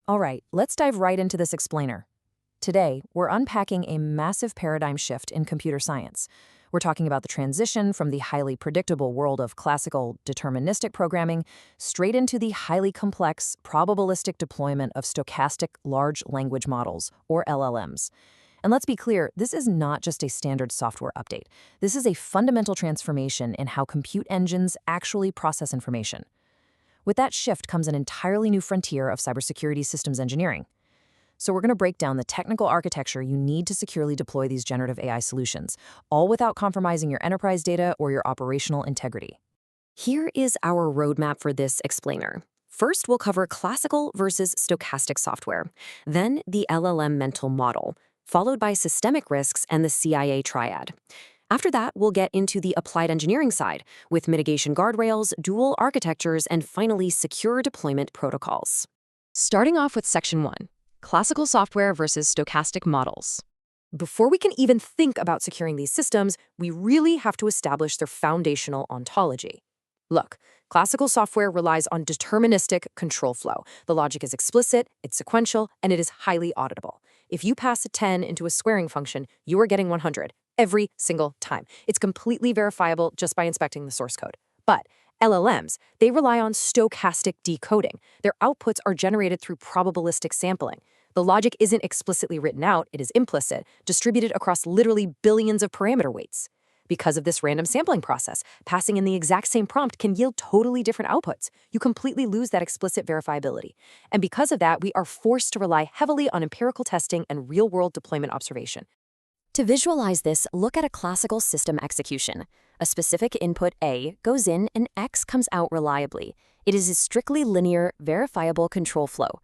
All right, let's dive right into this explainer. Today, we're unpacking a massive paradigm shift in computer science. We're talking about the transition from the highly predictable world of classical deterministic programming straight into the highly complex probabilistic deployment of stochastic large language models, or LLMs. And let's be clear, this is not just a standard software update. This is a fundamental transformation in how compute engines actually process information. With that shift comes an entirely new frontier of cybersecurity systems engineering. So we're going to break down the technical architecture you need to securely deploy these generative AI solutions, all without compromising your enterprise data or your operational integrity. Here is our roadmap for this explainer. First, we'll cover classical versus stochastic software, then the LLM mental model, followed by systemic risks and the CIA triad. After that, we'll get into the applied engineering side, with mitigation guardrails, dual architectures, and finally, secure deployment protocols. Starting off with Section 1, classical software versus stochastic models. Before we can even think about securing these systems, we really have to establish their foundational ontology. Look, classical software relies on deterministic control flow. The logic is explicit, it's sequential, and it is highly auditable. If you pass a 10 into a squaring function, you are getting 100 every single time. It's completely verifiable just by inspecting the source code. But LLMs, they rely on stochastic decoding. Their outputs are generated through probabilistic sampling. The logic isn't explicitly written out, it is implicit, distributed across literally billions of parameter weights. Because of this random sampling process, passing in the exact same prompt can yield totally different outputs. You completely lose that explicit verifiability. And because of that, we are forced to rely heavily on empirical testing and real-world deployment observation. To visualize this, look at a classical system execution. A specific input A goes in and X comes out reliably. It is a strictly linear, verifiable control flow.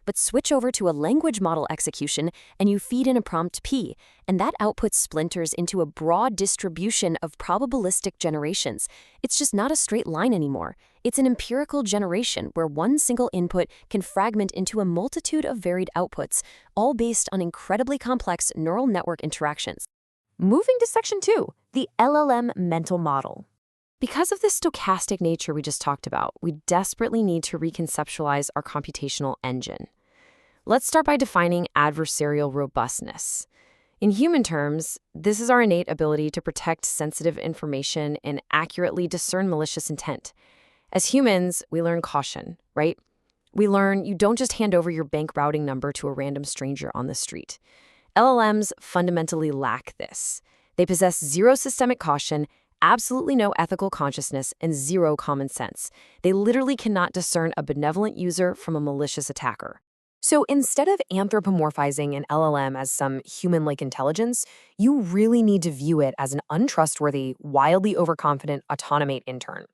But switch over to a language model execution and you feed in a prompt P, and that output splinters into a broad distribution of probabilistic generations. It's just not a straight line anymore. It's an empirical generation where one single input can fragment into a multitude of varied outputs, all based on incredibly complex neural network interactions. Moving to Section 2, the LLM mental model. Because of the stochastic nature we just talked about, we desperately need to reconceptualize our computational engine. Let's start by defining adversarial robustness. In human terms, this is our innate ability to protect sensitive information and accurately discern malicious intent. As humans, we learn caution, right? We learn you don't just hand over your bank routing number to a random stranger on the street. LLMs fundamentally lack this. They possess zero systemic caution, absolutely no ethical consciousness, and zero common sense. They literally cannot discern a benevolent user from a malicious attacker. So instead of anthropomorphizing an LLM as some human-like intelligence, you really need to view it as an untrustworthy, wildly overconfident autonomate intern.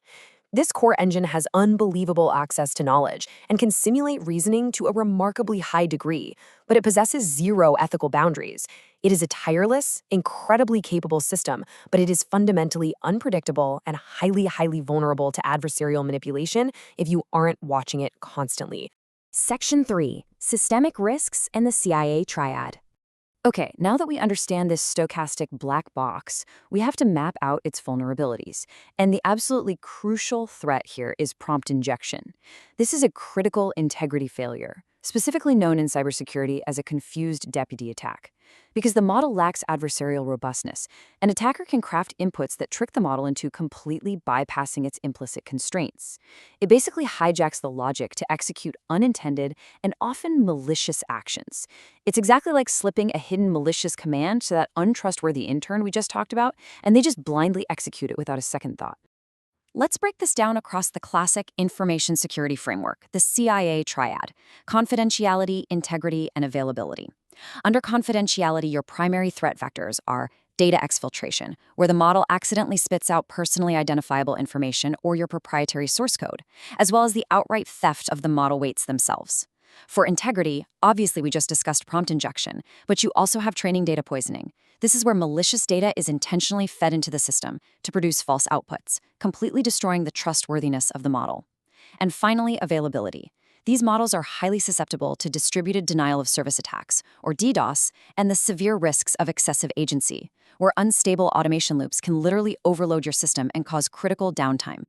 This core engine has unbelievable access to knowledge and can simulate reasoning to a remarkably high degree, but it possesses zero ethical boundaries. It is a tireless, incredibly capable system, but it is fundamentally unpredictable and highly vulnerable to adversarial manipulation if you aren't watching it constantly. Section 3, Systemic Risks and the CIA Triad. Okay, now that we understand this stochastic black box, we have to map out its vulnerabilities. And the absolutely crucial threat here is prompt injection. This is a critical integrity failure, specifically known in cybersecurity as a confused deputy attack. Because the model lacks adversarial robustness, an attacker can craft inputs that trick the model into completely bypassing its implicit constraints. It basically hijacks the logic to execute unintended and often malicious actions. It's exactly like slipping a hidden malicious command to that untrustworthy intern we just talked about, and they just blindly execute it without a second thought. Let's break this down across the classic information security framework, the CIA triad: confidentiality, integrity, and availability. Under confidentiality, your primary threat vectors are data exfiltration, where the model accidentally spits out personally identifiable information or your proprietary source code, as well as the outright theft of the model weights themselves. For integrity, obviously we just discussed prompt injection, but you also have training data poisoning. This is where malicious data is intentionally fed into the system to produce false outputs, completely destroying the trustworthiness of the model. And finally, availability. These models are highly susceptible to distributed denial of service attacks, or DDoS, and the severe risks of excessive agency, where unstable automation loops can literally overload your system and cause critical downtime.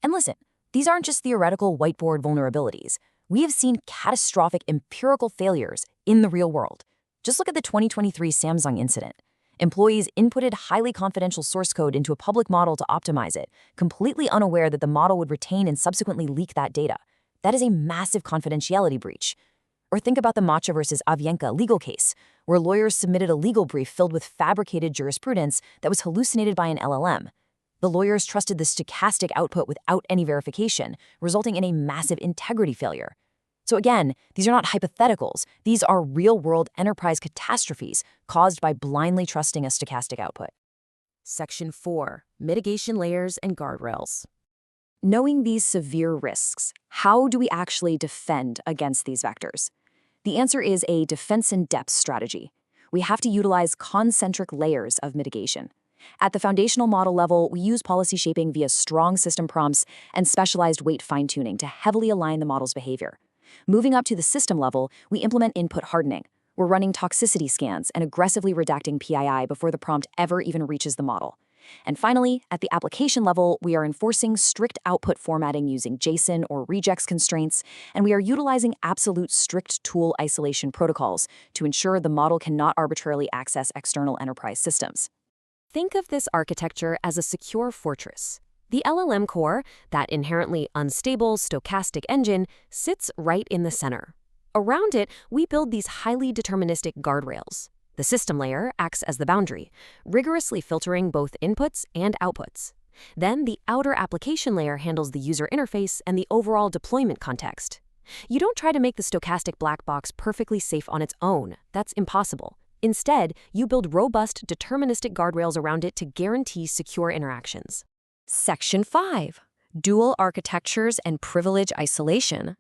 And listen, these aren't just theoretical whiteboard vulnerabilities. We have seen catastrophic empirical failures in the real world. Just look at the 2023 Samsung incident. Employees inputted highly confidential source code into a public model to optimize it, completely unaware that the model would retain and subsequently leak that data. That is a massive confidentiality breach. Or think about the Matcha versus Avienka legal case, where lawyers submitted a legal brief filled with fabricated jurisprudence that was hallucinated by an LLM. The lawyers trusted the stochastic output without any verification, resulting in a massive integrity failure. So again, these are not hypotheticals. These are real-world enterprise catastrophes caused by blindly trusting a stochastic output. Section 4. Mitigation layers and guardrails. Knowing these severe risks, how do we actually defend against these vectors? The answer is a defense-in-depth strategy. We have to utilize concentric layers of mitigation. At the foundational model level, we use policy shaping via strong system prompts and specialized weight fine-tuning to heavily align the model's behavior. Moving up to the system level, we implement input hardening. We're running toxicity scans and aggressively redacting PII before the prompt ever even reaches the model. And finally, at the application level, we are enforcing strict output formatting using JSON or regex constraints, and we are utilizing absolute strict tool isolation protocols to ensure the model cannot arbitrarily access external enterprise systems. Think of this architecture as a secure fortress. The LLM core, that inherently unstable stochastic engine, sits right in the center. Around it, we build these highly deterministic guardrails. The system layer acts as the boundary, rigorously filtering both inputs and outputs. Then the outer application layer handles the user interface and the overall deployment context. You don't try to make the stochastic black box perfectly safe on its own. That's impossible. Instead, you build robust, deterministic guardrails around it to guarantee secure interactions. Section 5. Dual architectures and privilege isolation.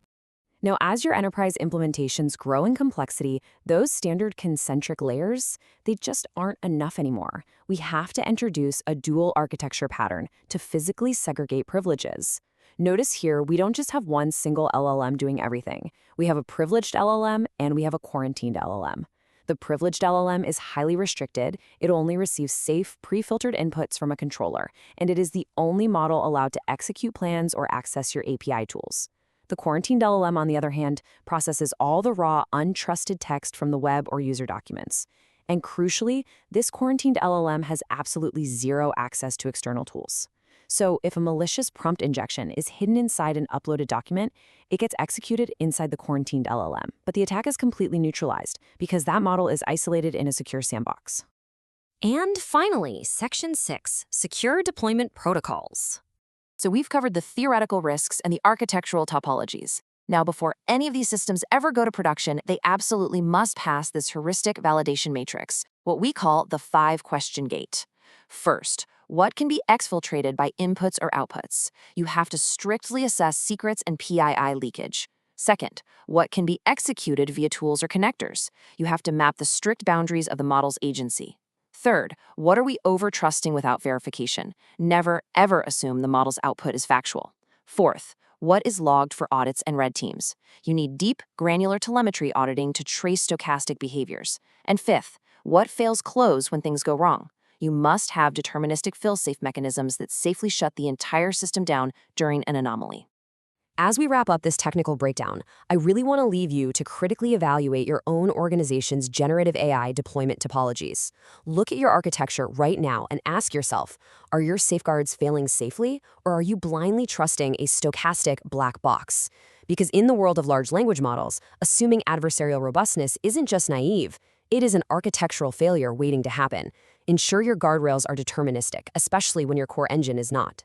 Now, as your enterprise implementations grow in complexity, those standard concentric layers, they just aren't enough anymore. We have to introduce a dual architecture pattern to physically segregate privileges. Notice here, we don't just have one single LLM doing everything. We have a privileged LLM and we have a quarantined LLM. The privileged LLM is highly restricted. It only receives safe, pre-filtered inputs from a controller, and it is the only model allowed to execute plans or access your API tools. The quarantined LLM, on the other hand, processes all the raw, untrusted text from the web or user documents. And crucially, this quarantined LLM has absolutely zero access to external tools. So if a malicious prompt injection is hidden inside an uploaded document, it gets executed inside the quarantined LLM. But the attack is completely neutralized because that model is isolated in a secure sandbox. And finally, Section 6, Secure Deployment Protocols. So we've covered the theoretical risks and the architectural topologies. Now, before any of these systems ever go to production, they absolutely must pass this heuristic validation matrix, what we call the 5-question gate. First, what can be exfiltrated by inputs or outputs? You have to strictly assess secrets and PII leakage. Second, what can be executed via tools or connectors? You have to map the strict boundaries of the model's agency. Third, what are we over-trusting without verification? Never, ever assume the model's output is factual. Fourth, what is logged for audits and red teams? You need deep, granular telemetry auditing to trace stochastic behaviors. And fifth, what fails close when things go wrong? You must have deterministic fail-safe mechanisms that safely shut the entire system down during an anomaly. As we wrap up this technical breakdown, I really want to leave you to critically evaluate your own organization's generative AI deployment topologies. Look at your architecture right now and ask yourself, are your safeguards failing safely, or are you blindly trusting a stochastic black box? Because in the world of large language models, assuming adversarial robustness isn't just naive, it is an architectural failure waiting to happen. Ensure your guardrails are deterministic, especially when your core engine is not.